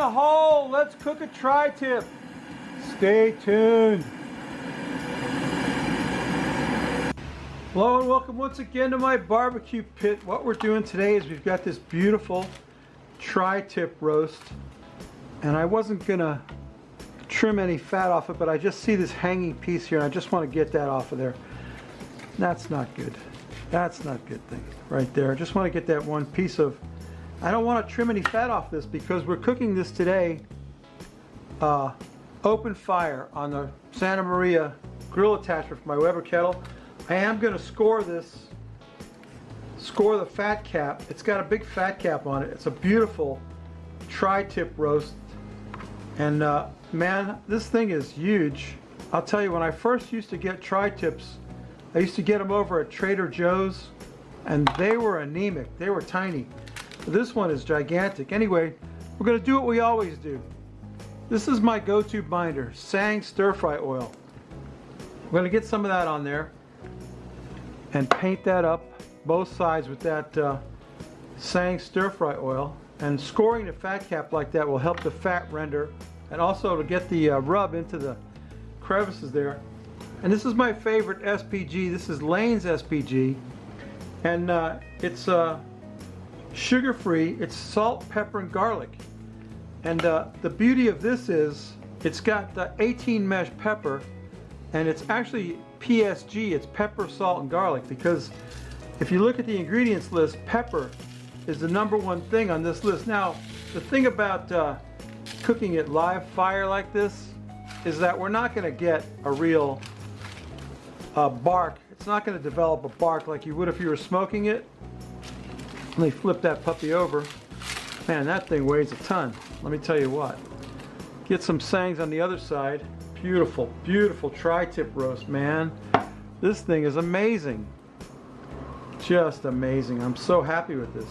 the hole. Let's cook a tri-tip. Stay tuned. Hello and welcome once again to my barbecue pit. What we're doing today is we've got this beautiful tri-tip roast, and I wasn't gonna trim any fat off it, but I just see this hanging piece here and I just want to get that off of there. That's not good. That's not a good thing right there. I just want to get that one piece of, I don't want to trim any fat off this because we're cooking this today open fire on the Santa Maria grill attachment for my Weber kettle. I am going to score the fat cap. It's got a big fat cap on it. It's a beautiful tri-tip roast, and man, this thing is huge. I'll tell you, when I first used to get tri-tips, I used to get them over at Trader Joe's, and they were anemic. They were tiny. But this one is gigantic. Anyway, we're going to do what we always do. This is my go-to binder, Searing stir-fry oil. We're going to get some of that on there and paint that up both sides with that Searing stir-fry oil. And scoring the fat cap like that will help the fat render, and also to get the rub into the crevices there. And this is my favorite SPG. This is Lane's SPG, and it's sugar-free. It's salt, pepper, and garlic. And the beauty of this is it's got the 18 mesh pepper, and it's actually PSG. It's pepper, salt, and garlic, because if you look at the ingredients list, pepper is the #1 thing on this list. Now, the thing about cooking at live fire like this is that we're not going to get a real bark. It's not going to develop a bark like you would if you were smoking it. Let me flip that puppy over. Man, that thing weighs a ton. Let me tell you what. Get some Searings on the other side. Beautiful, beautiful tri-tip roast, man. This thing is amazing. Just amazing. I'm so happy with this.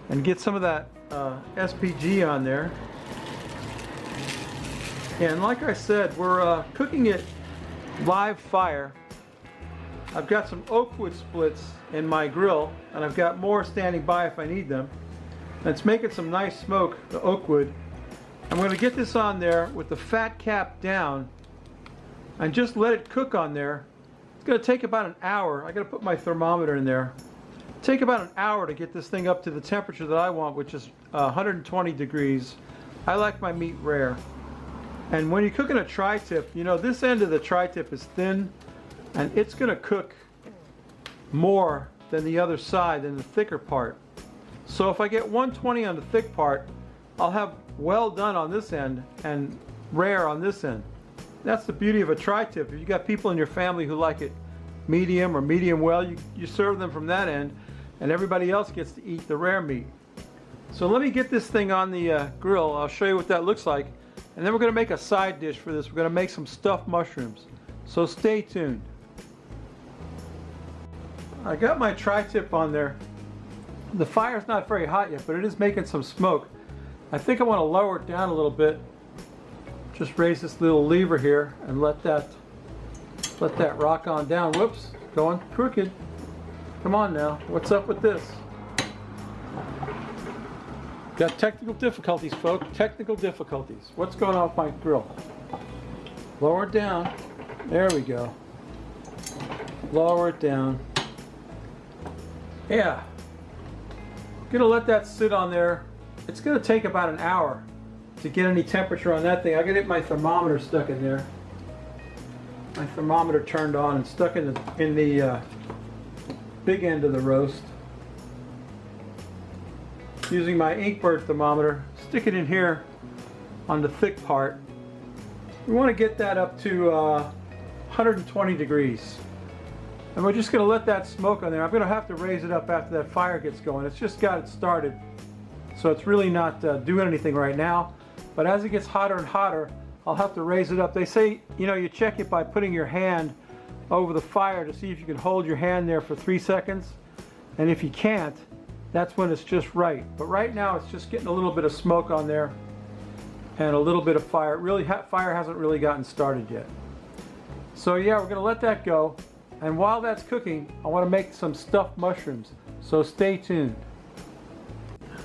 And get some of that SPG on there. And like I said, we're cooking it live fire. I've got some oak wood splits in my grill, and I've got more standing by if I need them. And it's making some nice smoke, the oak wood. I'm going to get this on there with the fat cap down and just let it cook on there. It's going to take about an hour. I got to put my thermometer in there. Take about an hour to get this thing up to the temperature that I want, which is 120 degrees. I like my meat rare. And when you're cooking a tri-tip, you know, this end of the tri-tip is thin, and it's going to cook more than the other side, than the thicker part. So if I get 120 on the thick part, I'll have well done on this end and rare on this end. That's the beauty of a tri-tip. If you got people in your family who like it medium or medium well, you serve them from that end, and everybody else gets to eat the rare meat. So let me get this thing on the grill. I'll show you what that looks like, and then we're going to make a side dish for this. We're going to make some stuffed mushrooms. So stay tuned. I got my tri-tip on there. The fire's not very hot yet, but it is making some smoke. I think I want to lower it down a little bit. Just raise this little lever here and let that rock on down. Whoops, going crooked. Come on now, what's up with this? Got technical difficulties, folks. Technical difficulties. What's going on with my grill? Lower it down. There we go. Lower it down. Yeah. Gonna let that sit on there. It's gonna take about an hour to get any temperature on that thing. I gotta get my thermometer stuck in there. My thermometer turned on and stuck in the big end of the roast. Using my Inkbird thermometer, stick it in here on the thick part. We want to get that up to 120 degrees. And we're just going to let that smoke on there. I'm going to have to raise it up after that fire gets going. It's just got it started, so it's really not doing anything right now. But as it gets hotter and hotter, I'll have to raise it up. They say, you know, you check it by putting your hand over the fire to see if you can hold your hand there for 3 seconds. And if you can't, that's when it's just right. But right now it's just getting a little bit of smoke on there and a little bit of fire. Fire hasn't really gotten started yet. So yeah, we're going to let that go. And while that's cooking, I want to make some stuffed mushrooms. So stay tuned.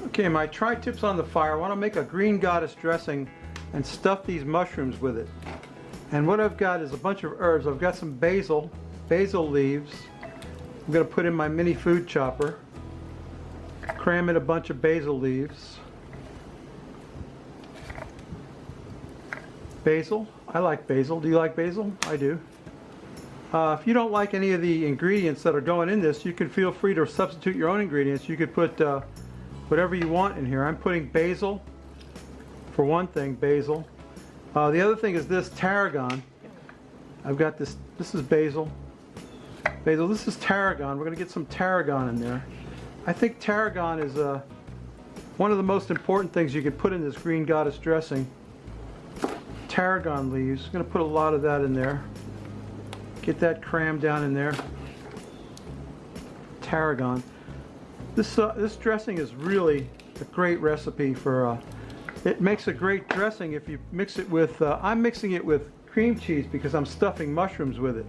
Okay, my tri-tip's on the fire. I want to make a green goddess dressing and stuff these mushrooms with it. And what I've got is a bunch of herbs. I've got some basil leaves. I'm going to put in my mini food chopper. Cram in a bunch of basil leaves. Basil. I like basil. Do you like basil? I do. If you don't like any of the ingredients that are going in this, you can feel free to substitute your own ingredients. You could put whatever you want in here. I'm putting basil, for one thing, basil. The other thing is this tarragon. I've got this is basil. This is tarragon. We're going to get some tarragon in there. I think tarragon is one of the most important things you can put in this green goddess dressing. Tarragon leaves. I'm going to put a lot of that in there. Get that crammed down in there. Tarragon. This dressing is really a great recipe for. It makes a great dressing if you mix it with. I'm mixing it with cream cheese because I'm stuffing mushrooms with it.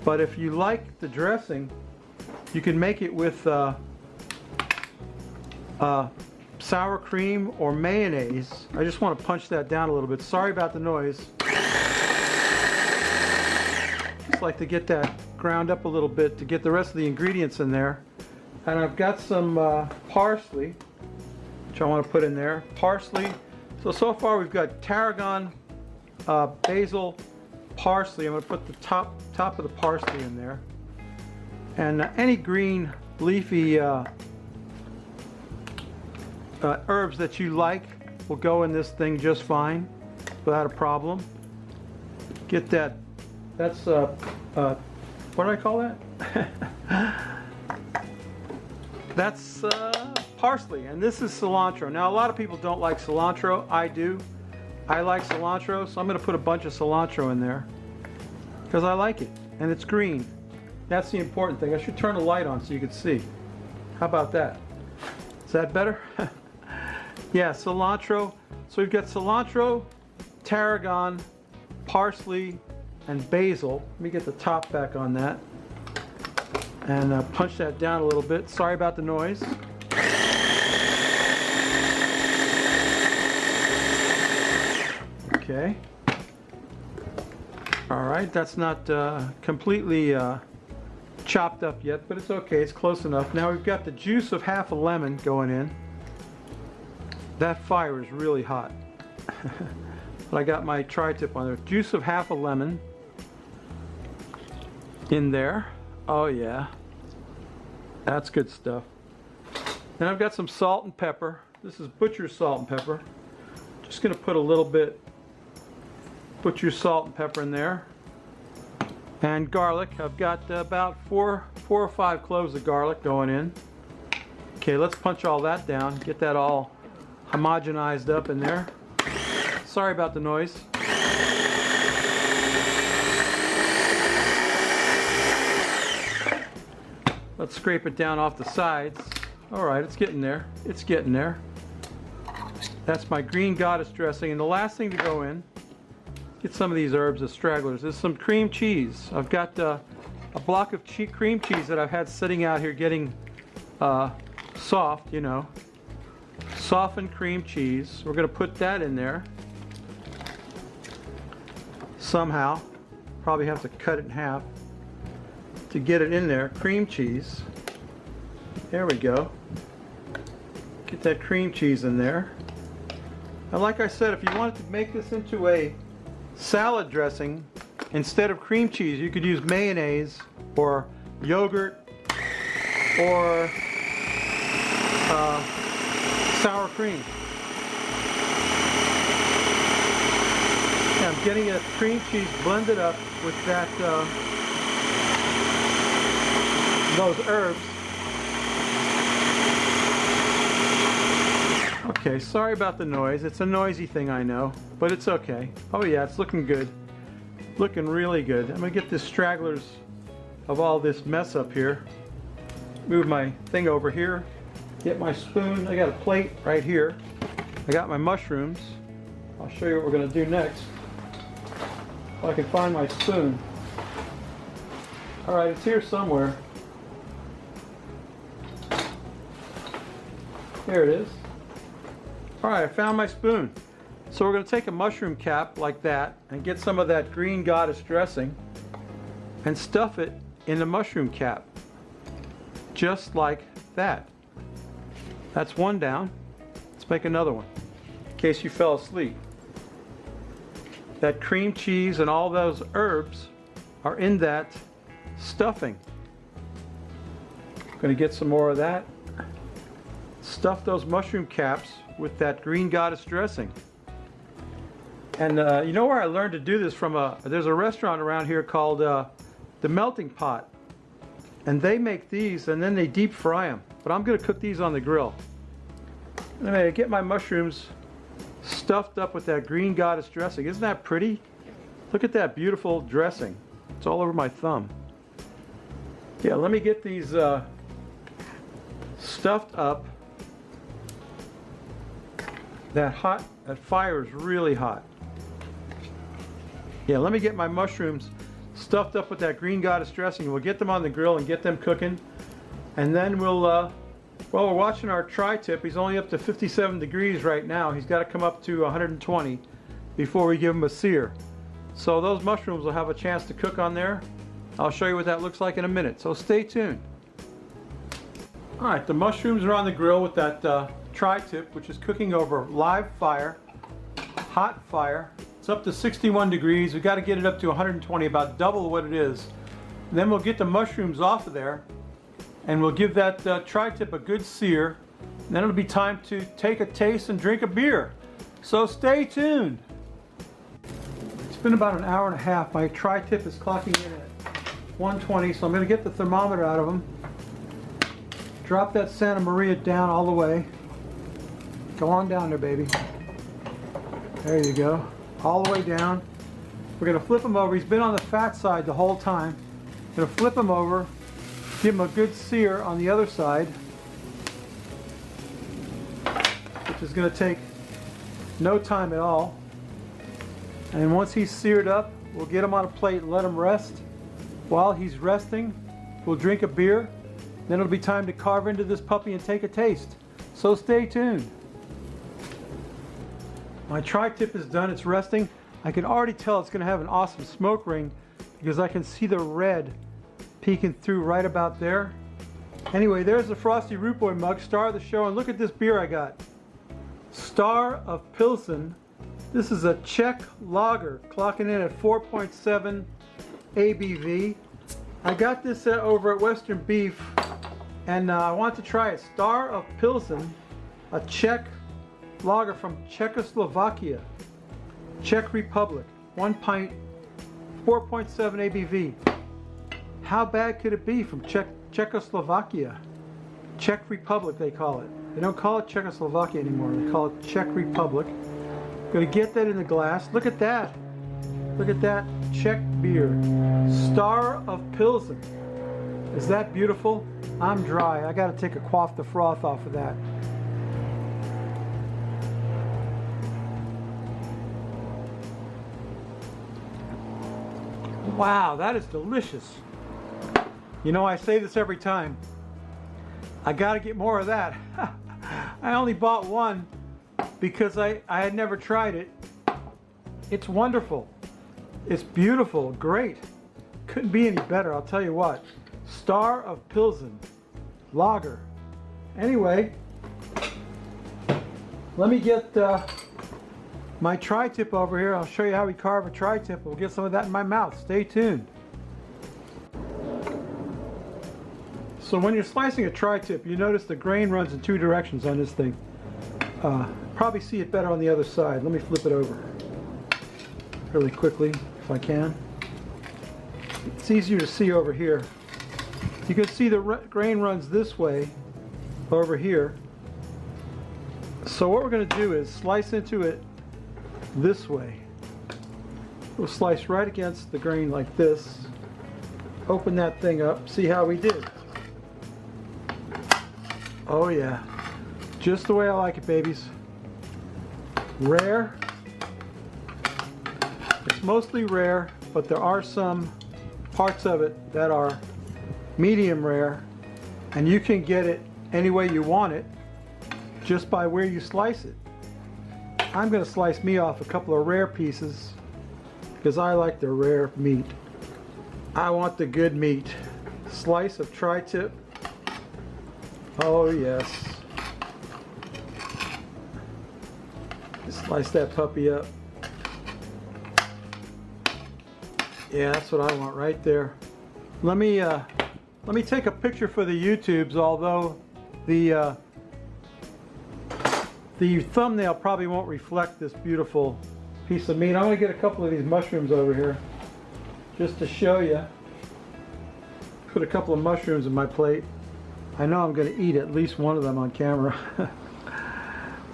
But if you like the dressing, you can make it with sour cream or mayonnaise. I just want to punch that down a little bit. Sorry about the noise. Just like to get that ground up a little bit to get the rest of the ingredients in there. And I've got some parsley, which I want to put in there. Parsley. So far we've got tarragon, basil, parsley. I'm going to put the top of the parsley in there. And any green leafy herbs that you like will go in this thing just fine, without a problem. Get that. That's what do I call that? That's parsley, and this is cilantro. Now a lot of people don't like cilantro. I do. I like cilantro, so I'm going to put a bunch of cilantro in there because I like it, and it's green. That's the important thing. I should turn the light on so you can see. How about that? Is that better? Yeah, cilantro. So we've got cilantro, tarragon, parsley, and basil. Let me get the top back on that and punch that down a little bit. Sorry about the noise. Okay. All right, that's not completely chopped up yet, but it's okay, it's close enough. Now we've got the juice of half a lemon going in. That fire is really hot. But I got my tri-tip on there. Juice of half a lemon in there. Oh yeah, that's good stuff. Then I've got some salt and pepper. This is butcher's salt and pepper. Just gonna put a little bit butcher's salt and pepper in there. And garlic. I've got about four or five cloves of garlic going in. Okay, let's punch all that down. Get that all homogenized up in there. Sorry about the noise. Let's scrape it down off the sides. All right, it's getting there. It's getting there. That's my green goddess dressing. And the last thing to go in, get some of these herbs as stragglers, is some cream cheese. I've got a block of cream cheese that I've had sitting out here getting soft, you know. Softened cream cheese. We're going to put that in there. Somehow. Probably have to cut it in half to get it in there. Cream cheese. There we go. Get that cream cheese in there. And like I said, if you wanted to make this into a salad dressing, instead of cream cheese, you could use mayonnaise or yogurt or sour cream. Yeah, I'm getting a cream cheese blended up with that those herbs. Okay, sorry about the noise. It's a noisy thing, I know, but it's okay. Oh yeah, it's looking good. Looking really good. I'm gonna get the stragglers of all this mess up here. Move my thing over here. Get my spoon. I got a plate right here. I got my mushrooms. I'll show you what we're gonna do next. If I can find my spoon. All right, it's here somewhere. There it is. All right, I found my spoon. So we're going to take a mushroom cap like that and get some of that green goddess dressing and stuff it in the mushroom cap. Just like that. That's one down. Let's make another one in case you fell asleep. That cream cheese and all those herbs are in that stuffing. Going to get some more of that. Stuff those mushroom caps with that green goddess dressing. And you know where I learned to do this from? There's a restaurant around here called The Melting Pot. And they make these and then they deep fry them. But I'm going to cook these on the grill. Anyway, I get my mushrooms stuffed up with that green goddess dressing. Isn't that pretty? Look at that beautiful dressing. It's all over my thumb. Yeah, let me get these stuffed up. That fire is really hot. Yeah, let me get my mushrooms stuffed up with that green goddess dressing. We'll get them on the grill and get them cooking. And then we're watching our tri-tip. He's only up to 57 degrees right now. He's got to come up to 120 before we give him a sear. So those mushrooms will have a chance to cook on there. I'll show you what that looks like in a minute. So stay tuned. All right, the mushrooms are on the grill with that tri-tip, which is cooking over live fire, hot fire. It's up to 61 degrees. We've got to get it up to 120, about double what it is. And then we'll get the mushrooms off of there and we'll give that tri-tip a good sear. And then it'll be time to take a taste and drink a beer. So stay tuned. It's been about an hour and a half. My tri-tip is clocking in at 120, so I'm going to get the thermometer out of them. Drop that Santa Maria down all the way. Go on down there, baby. There you go. All the way down. We're going to flip him over. He's been on the fat side the whole time. Going to flip him over. Give him a good sear on the other side. Which is going to take no time at all. And once he's seared up, we'll get him on a plate and let him rest. While he's resting, we'll drink a beer. Then it'll be time to carve into this puppy and take a taste. So stay tuned. My tri-tip is done, it's resting. I can already tell it's going to have an awesome smoke ring because I can see the red peeking through right about there. Anyway, there's the Frosty Root Boy mug, star of the show, and look at this beer I got. Star of Pilsen. This is a Czech lager, clocking in at 4.7 ABV. I got this over at Western Beef, and I want to try it. Star of Pilsen, a Czech lager from Czechoslovakia, Czech Republic, 1 pint, 4.7 ABV. How bad could it be from Czechoslovakia? Czech Republic they call it. They don't call it Czechoslovakia anymore. They call it Czech Republic. Going to get that in the glass. Look at that. Look at that Czech beer. Star of Pilsen. Is that beautiful? I'm dry. I got to take a quaff the froth off of that. Wow, that is delicious. You know, I say this every time. I got to get more of that. I only bought one because I had never tried it. It's wonderful. It's beautiful, great. Couldn't be any better, I'll tell you what. Star of Pilsen, lager. Anyway, let me get my tri-tip over here. I'll show you how we carve a tri-tip. We'll get some of that in my mouth. Stay tuned. So when you're slicing a tri-tip, you notice the grain runs in two directions on this thing. Probably see it better on the other side. Let me flip it over really quickly if I can. It's easier to see over here. You can see the grain runs this way over here. So what we're going to do is slice into it this way. We'll slice right against the grain like this. Open that thing up. See how we did. Oh yeah. Just the way I like it, babies. Rare. It's mostly rare, but there are some parts of it that are medium rare, and you can get it any way you want it. just by where you slice it. I'm going to slice me off a couple of rare pieces because I like the rare meat. I want the good meat. Slice of tri-tip. Oh yes. Just slice that puppy up. Yeah, that's what I want right there. Let me take a picture for the YouTubes, although the thumbnail probably won't reflect this beautiful piece of meat. I'm going to get a couple of these mushrooms over here just to show you. Put a couple of mushrooms in my plate. I know I'm going to eat at least one of them on camera.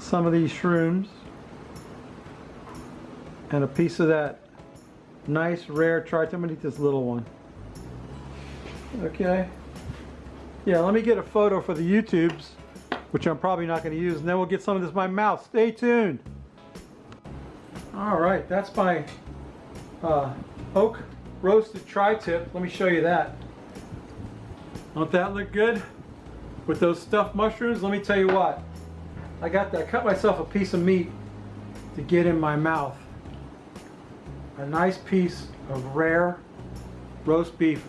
Some of these shrooms and a piece of that nice rare tri-tip. I'm going to eat this little one. Okay. Yeah, let me get a photo for the YouTubes, which I'm probably not going to use, and then we'll get some of this in my mouth. Stay tuned. All right, that's my oak roasted tri-tip. Let me show you that. Don't that look good? With those stuffed mushrooms, let me tell you what. I cut myself a piece of meat to get in my mouth. A nice piece of rare roast beef.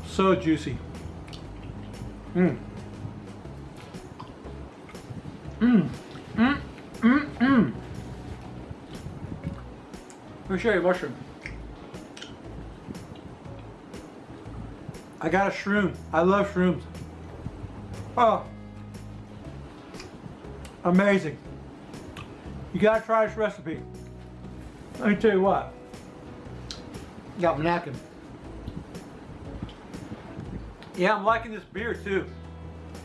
So juicy. Let me show you a mushroom. I got a shroom. I love shrooms. Oh, amazing. You gotta try this recipe. Let me tell you what. Got my napkin. Yeah, I'm liking this beer too.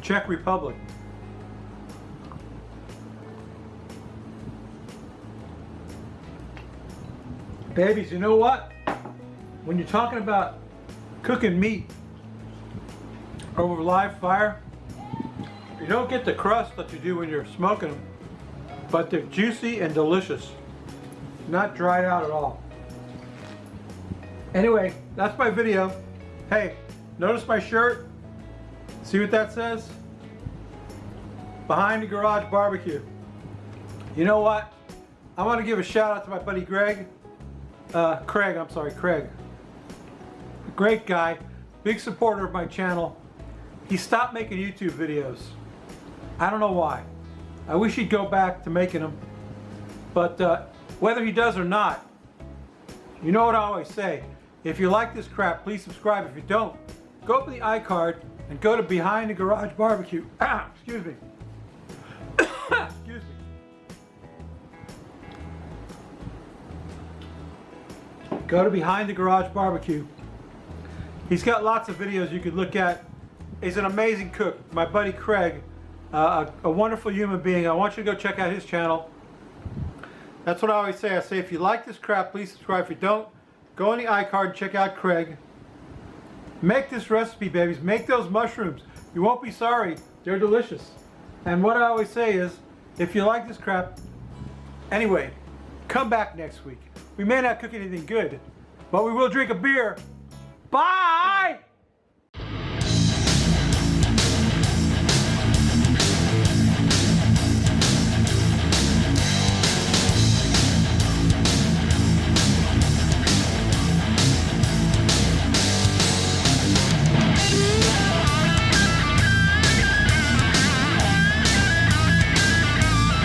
Czech Republic. Babies, you know what? When you're talking about cooking meat over live fire, you don't get the crust that you do when you're smoking them, but they're juicy and delicious. Not dried out at all. Anyway, that's my video. Hey, notice my shirt? See what that says? Behind the Garage Barbecue. You know what? I want to give a shout out to my buddy Craig. Craig. Great guy, big supporter of my channel. He stopped making YouTube videos. I don't know why. I wish he'd go back to making them. But whether he does or not, you know what I always say. If you like this crap, please subscribe. If you don't, go up to the iCard and go to Behind the Garage Barbecue. Excuse me. Excuse me. Go to Behind the Garage Barbecue. He's got lots of videos you could look at. He's an amazing cook. My buddy Craig, a wonderful human being. I want you to go check out his channel. That's what I always say. I say, if you like this crap, please subscribe. If you don't, go on the iCard and check out Craig. Make this recipe, babies. Make those mushrooms. You won't be sorry. They're delicious. And what I always say is, if you like this crap, anyway, come back next week. We may not cook anything good, but we will drink a beer. Bye!